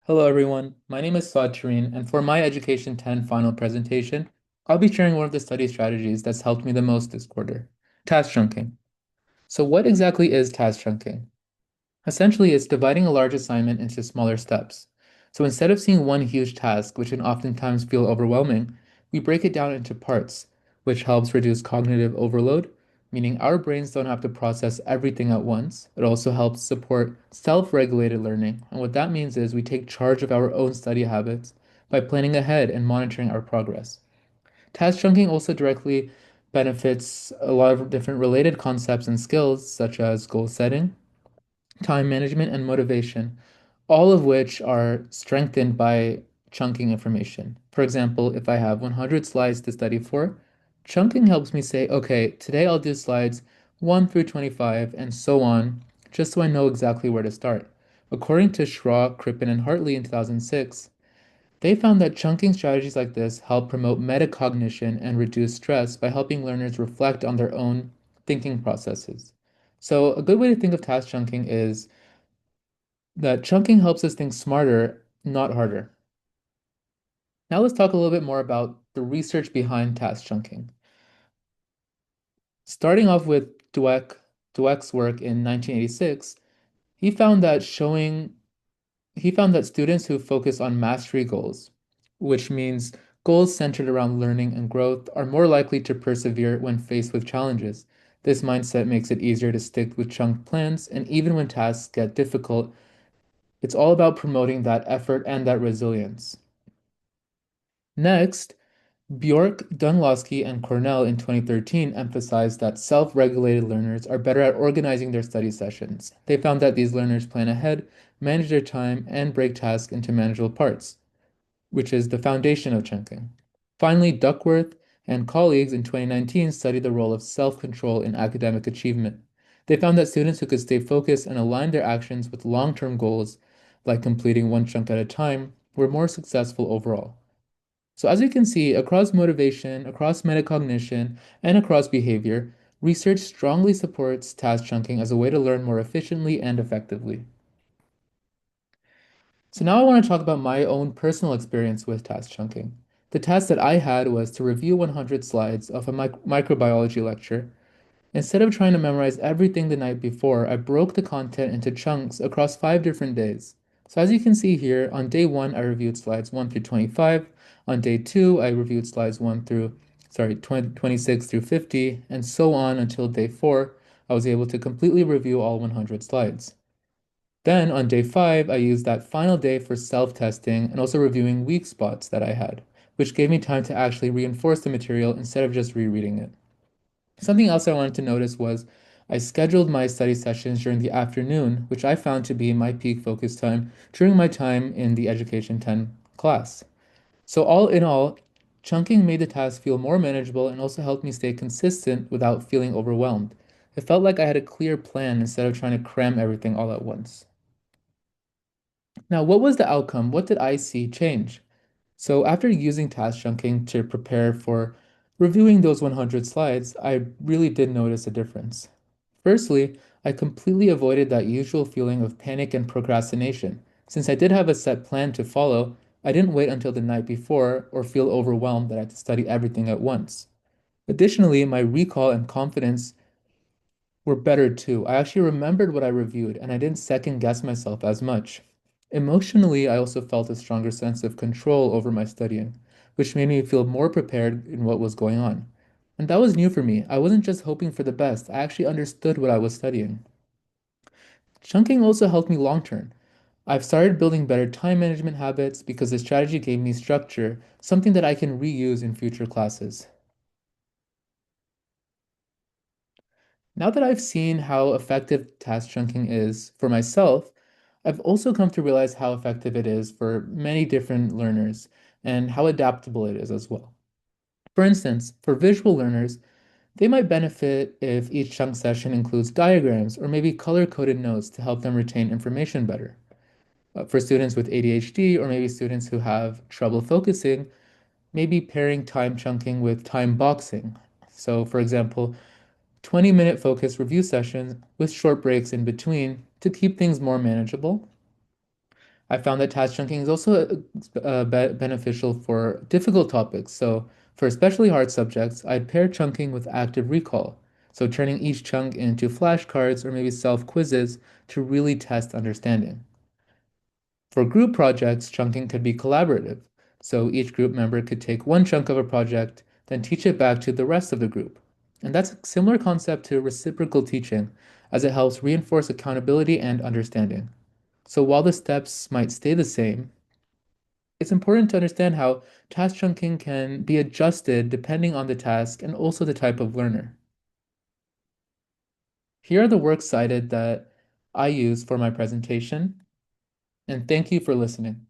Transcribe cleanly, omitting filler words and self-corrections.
Hello everyone, my name is Saad Tareen, and for my Education 10 final presentation, I'll be sharing one of the study strategies that's helped me the most this quarter, task chunking. So what exactly is task chunking? Essentially, it's dividing a large assignment into smaller steps. So instead of seeing one huge task, which can oftentimes feel overwhelming, we break it down into parts, which helps reduce cognitive overload, meaning our brains don't have to process everything at once. It also helps support self-regulated learning. And what that means is we take charge of our own study habits by planning ahead and monitoring our progress. Task chunking also directly benefits a lot of different related concepts and skills, such as goal setting, time management, and motivation, all of which are strengthened by chunking information. For example, if I have 100 slides to study for, chunking helps me say, okay, today I'll do slides 1 through 25 and so on, just so I know exactly where to start. According to Schraw, Crippen, and Hartley in 2006, they found that chunking strategies like this help promote metacognition and reduce stress by helping learners reflect on their own thinking processes. So, a good way to think of task chunking is that chunking helps us think smarter, not harder. Now let's talk a little bit more about the research behind task chunking. Starting off with Dweck's work in 1986, he found that showing he found that students who focus on mastery goals, which means goals centered around learning and growth, are more likely to persevere when faced with challenges. This mindset makes it easier to stick with chunked plans, and even when tasks get difficult, it's all about promoting that effort and that resilience. Next, Bjork, Dunlosky, and Cornell in 2013 emphasized that self-regulated learners are better at organizing their study sessions. They found that these learners plan ahead, manage their time, and break tasks into manageable parts, which is the foundation of chunking. Finally, Duckworth and colleagues in 2019 studied the role of self-control in academic achievement. They found that students who could stay focused and align their actions with long-term goals, like completing one chunk at a time, were more successful overall. So as you can see, across motivation, across metacognition, and across behavior, research strongly supports task chunking as a way to learn more efficiently and effectively. So now I want to talk about my own personal experience with task chunking. The task that I had was to review 100 slides of a microbiology lecture. Instead of trying to memorize everything the night before, I broke the content into chunks across 5 different days. So as you can see here, on day 1, I reviewed slides 1 through 25. On day 2, I reviewed slides 26 through 50, and so on until day 4. I was able to completely review all 100 slides. Then on day 5, I used that final day for self-testing and also reviewing weak spots that I had, which gave me time to actually reinforce the material instead of just rereading it. Something else I wanted to notice was I scheduled my study sessions during the afternoon, which I found to be my peak focus time during my time in the Education 10 class. So all in all, chunking made the task feel more manageable and also helped me stay consistent without feeling overwhelmed. It felt like I had a clear plan instead of trying to cram everything all at once. Now, what was the outcome? What did I see change? So after using task chunking to prepare for reviewing those 100 slides, I really did notice a difference. Firstly, I completely avoided that usual feeling of panic and procrastination. Since I did have a set plan to follow, I didn't wait until the night before or feel overwhelmed that I had to study everything at once. Additionally, my recall and confidence were better too. I actually remembered what I reviewed and I didn't second guess myself as much. Emotionally, I also felt a stronger sense of control over my studying, which made me feel more prepared in what was going on. And that was new for me. I wasn't just hoping for the best, I actually understood what I was studying. Chunking also helped me long term. I've started building better time management habits because the strategy gave me structure, something that I can reuse in future classes. Now that I've seen how effective task chunking is for myself, I've also come to realize how effective it is for many different learners and how adaptable it is as well. For instance, for visual learners, they might benefit if each chunk session includes diagrams or maybe color-coded notes to help them retain information better. For students with ADHD or maybe students who have trouble focusing, maybe pairing time chunking with time boxing. So, for example, 20-minute focus review sessions with short breaks in between to keep things more manageable. I found that task chunking is also beneficial for difficult topics. So, for especially hard subjects, I'd pair chunking with active recall. So, turning each chunk into flashcards or maybe self quizzes to really test understanding. For group projects, chunking could be collaborative. So, each group member could take one chunk of a project, then teach it back to the rest of the group. And that's a similar concept to reciprocal teaching, as it helps reinforce accountability and understanding. So while the steps might stay the same, it's important to understand how task chunking can be adjusted depending on the task and also the type of learner. Here are the works cited that I use for my presentation, and thank you for listening.